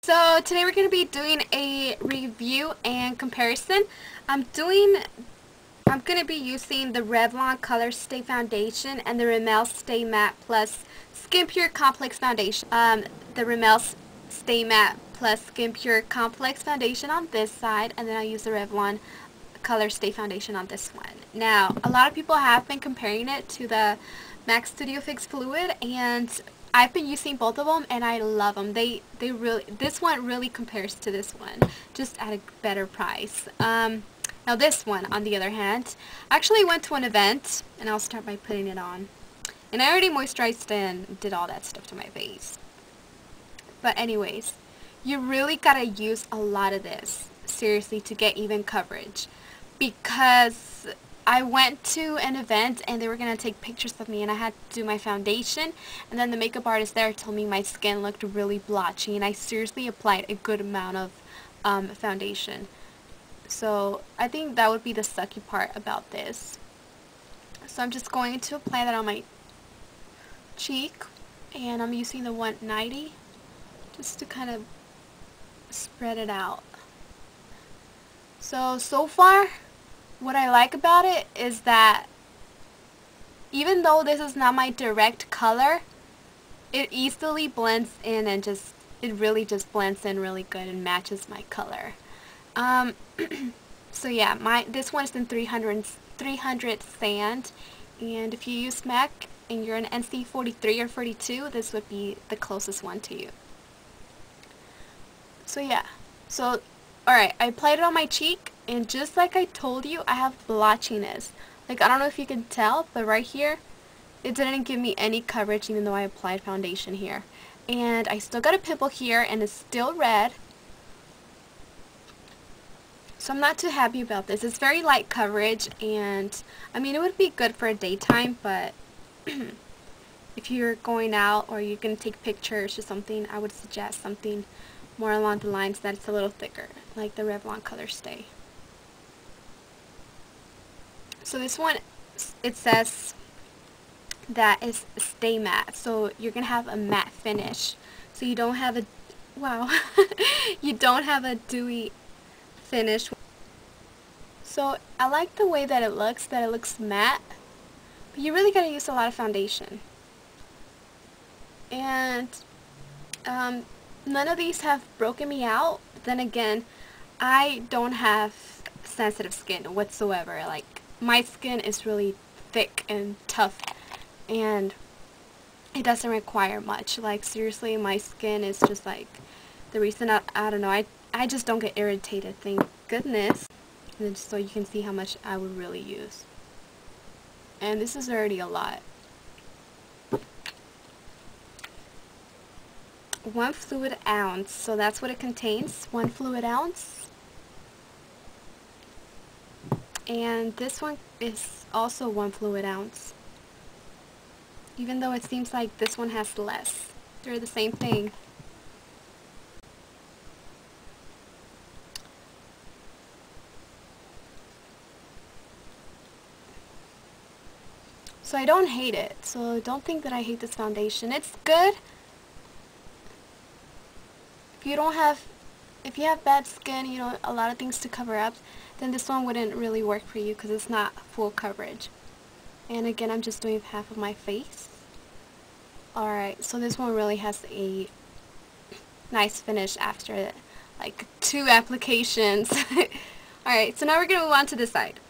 So today we're going to be doing a review and comparison. I'm going to be using the Revlon ColorStay Foundation and the Rimmel Stay Matte Plus SkinPure Complex Foundation. The Rimmel Stay Matte Plus SkinPure Complex Foundation on this side, and then I'll use the Revlon ColorStay Foundation on this one. Now, a lot of people have been comparing it to the MAC Studio Fix Fluid, and I've been using both of them and I love them. This one really compares to this one, just at a better price. Now this one, on the other hand, I actually went to an event, and I'll start by putting it on. And I already moisturized and did all that stuff to my face. But anyways, you really gotta use a lot of this, seriously, to get even coverage. Because I went to an event and they were going to take pictures of me, and I had to do my foundation, and then the makeup artist there told me my skin looked really blotchy, and I seriously applied a good amount of foundation. So I think that would be the sucky part about this. So I'm just going to apply that on my cheek, and I'm using the 190 just to kind of spread it out. So far, what I like about it is that even though this is not my direct color, it easily blends in, and it really just blends in really good and matches my color. So yeah, this one is in 300 sand, and if you use MAC and you're an NC 43 or 42, this would be the closest one to you. So yeah, so alright, I applied it on my cheek, and just like I told you, I have blotchiness. Like, I don't know if you can tell, but right here, it didn't give me any coverage even though I applied foundation here. And I still got a pimple here, and it's still red. So I'm not too happy about this. It's very light coverage, and I mean, it would be good for a daytime, but if you're going out or you're going to take pictures or something, I would suggest something more along the lines that it's a little thicker, like the Revlon ColorStay. So this one, it says that it's stay matte, so you're gonna have a matte finish. So you don't have a, wow, you don't have a dewy finish. So I like the way that it looks matte, but you really gotta use a lot of foundation. And none of these have broken me out. But then again, I don't have sensitive skin whatsoever. Like, my skin is really thick and tough, and it doesn't require much. Like, seriously, my skin is just like the reason I don't know, I just don't get irritated, thank goodness. And then so you can see how much I would really use. And this is already a lot. 1 fluid ounce, so that's what it contains, 1 fluid ounce. And this one is also 1 fluid ounce, even though it seems like this one has less. They're the same thing. So I don't hate it, so don't think that I hate this foundation. It's good. If you have bad skin, you know, a lot of things to cover up, then this one wouldn't really work for you because it's not full coverage. And again, I'm just doing half of my face. Alright, so this one really has a nice finish after like 2 applications. Alright, so now we're going to move on to this side.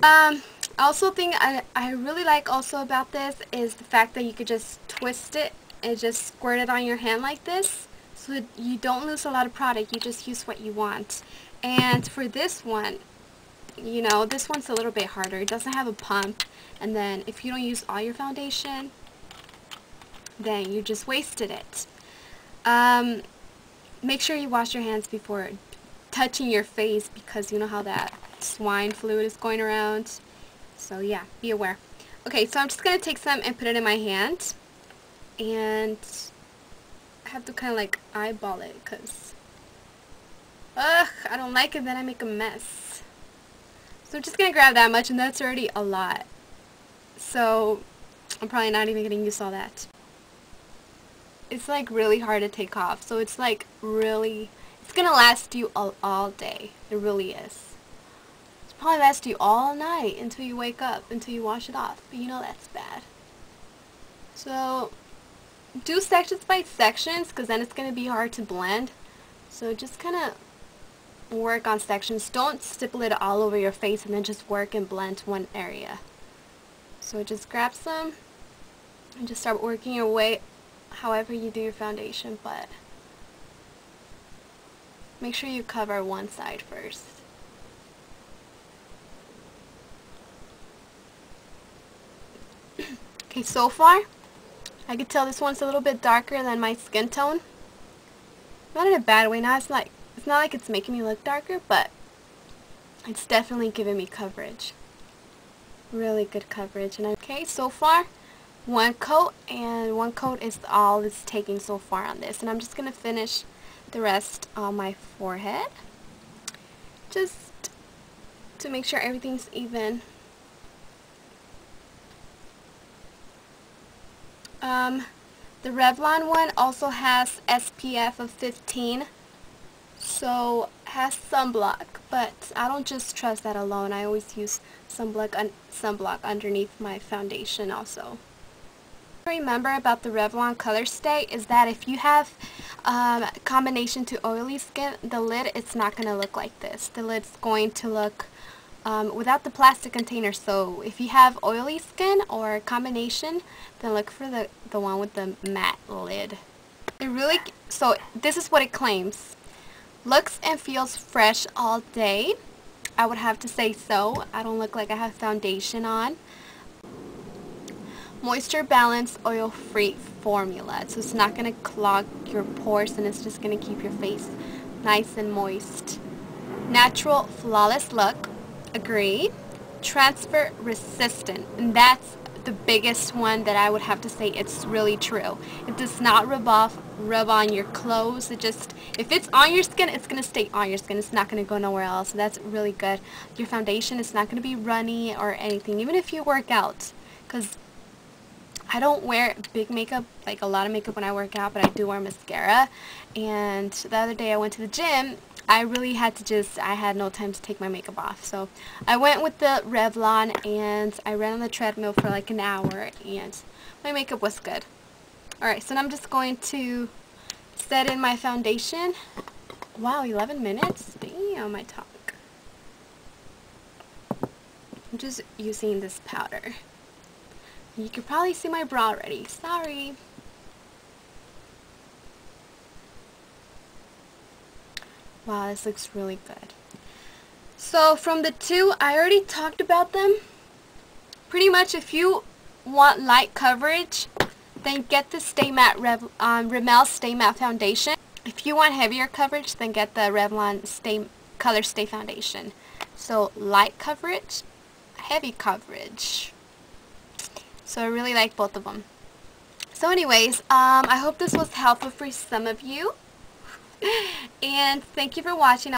I also think I really like also about this is the fact that you could just twist it and just squirt it on your hand like this, so that you don't lose a lot of product, you just use what you want. And for this one, you know, this one's a little bit harder. It doesn't have a pump, and then if you don't use all your foundation, then you just wasted it. Make sure you wash your hands before touching your face, because you know how that swine fluid is going around. So yeah, be aware. Okay, so I'm just going to take some and put it in my hand. And I have to kind of like eyeball it, because I don't like it, then I make a mess. So I'm just going to grab that much, and that's already a lot. So I'm probably not even going to use all that. it's like really hard to take off. So it's like really, it's gonna last you all day. It really is. It's probably last you all night until you wake up, until you wash it off. But you know that's bad. So do sections by sections, because then it's gonna be hard to blend. So just kind of work on sections. Don't stipple it all over your face and then just work and blend one area. So just grab some and just start working your way however you do your foundation, but make sure you cover one side first. Okay, so far I can tell this one's a little bit darker than my skin tone. Not in a bad way. Now it's not like it's making me look darker, but it's definitely giving me coverage. Really good coverage. And okay, so far one coat, and one coat is all it's taking so far on this. And I'm just gonna finish the rest on my forehead, just to make sure everything's even. The Revlon one also has SPF of 15, so has sunblock, but I don't just trust that alone. I always use sunblock underneath my foundation also. Remember about the Revlon ColorStay is that if you have combination to oily skin, the lid, it's not going to look like this. The lid's going to look without the plastic container. So if you have oily skin or combination, then look for the one with the matte lid. So this is what it claims. Looks and feels fresh all day. I would have to say so. I don't look like I have foundation on. Moisture balance, oil free formula. So it's not going to clog your pores, and it's just going to keep your face nice and moist. Natural flawless look. Agree. Transfer resistant, and that's the biggest one that I would have to say it's really true. It does not rub on your clothes. It just, if it's on your skin, it's going to stay on your skin. It's not going to go nowhere else. So that's really good. Your foundation is not going to be runny or anything, even if you work out, because I don't wear big makeup, like a lot of makeup when I work out, but I do wear mascara. And the other day I went to the gym. I really had to I had no time to take my makeup off. So I went with the Revlon, and I ran on the treadmill for like an hour, and my makeup was good. Alright, so now I'm just going to set in my foundation. Wow, 11 minutes? Damn, I talk. I'm just using this powder. You can probably see my brow already. Sorry. Wow, this looks really good. So from the two, I already talked about them. Pretty much if you want light coverage, then get the Stay Matte Rimmel Stay Matte Foundation. If you want heavier coverage, then get the Revlon ColorStay Foundation. So light coverage, heavy coverage. So I really like both of them. So anyways, I hope this was helpful for some of you. And thank you for watching.